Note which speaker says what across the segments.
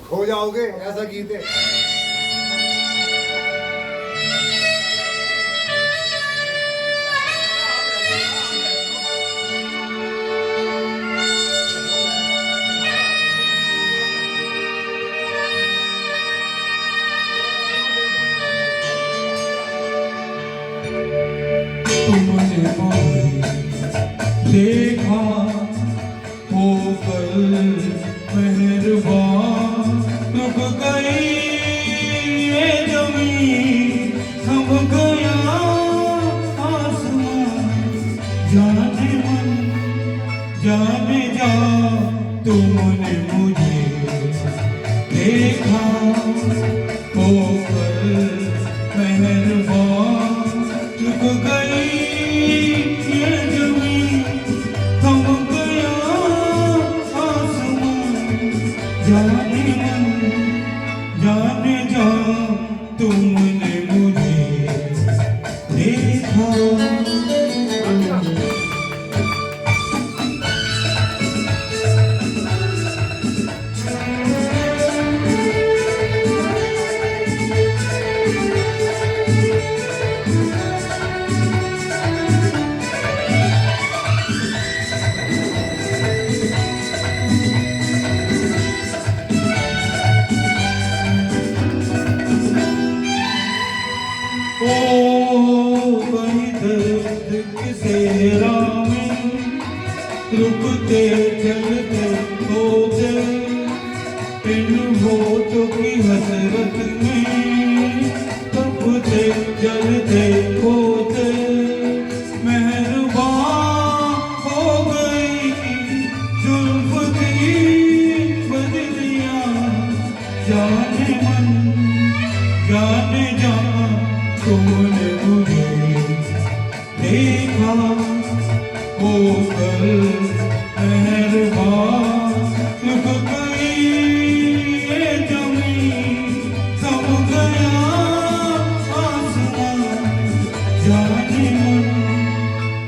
Speaker 1: खो जाओगे, ऐसा गीत है।
Speaker 2: तुमने मुझे देखा होकर मेहरबान, रुक गई ये ज़मीं, थम गया आसमान। जाने मन जाने जा, तुमने मुझे देखा होकर मेहरबान, रुक गई ये ज़मीं, थम गया आसमान। जाने मन जाने जा, तुमने मुझे देखा। ओ कहीं दर्द की सेहरा में रुकते चलते होते, इन होठों की हसरत में तपते जलते होते। मेहरबान हो गई जुल्फ की बदलियां, जाने मन जाने जा, तुमने मुझे देखा होकर मेहरबान, रुक गई ये ज़मीं, थम गया आसमान। जाने मन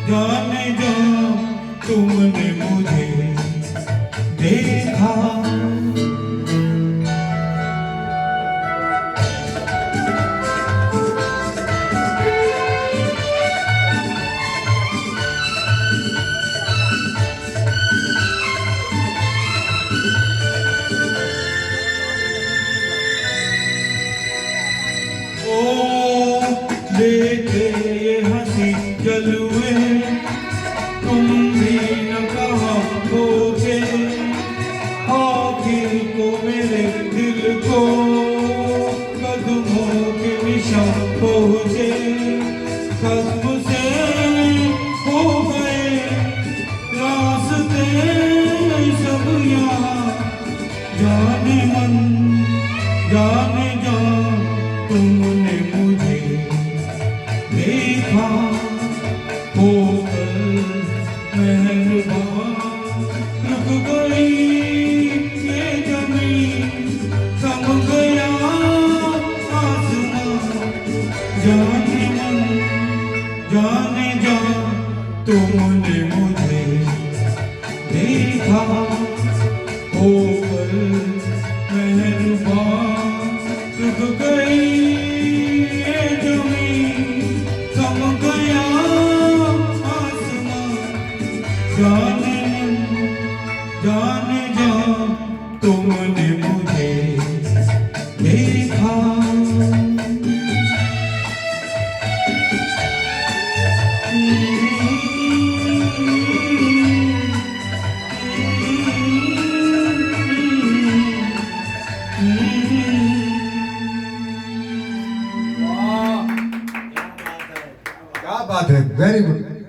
Speaker 2: जाने जा, तुमने मुझे देखा। देखे ये हंसी जलवे, तुम भी न कहा खोजे, आखिर को मेरे दिल को कदमों के निशान पहुँचे। कदम से हो गए रास्ते सब यहाँ, जाने मन जाने जा, तुमने मुझे देखा होकर मेहरबान, रुक गई ये ज़मीं, थम गया आसमान। जाने मन जाने जा, तुमने मुझे देखा होकर मेहरबान, रुक गई ये ज़मीं, थम गया आसमान। जाने मन जाने जा, तुमने मुझे देखा।
Speaker 1: क्या बात है, वेरी गुड।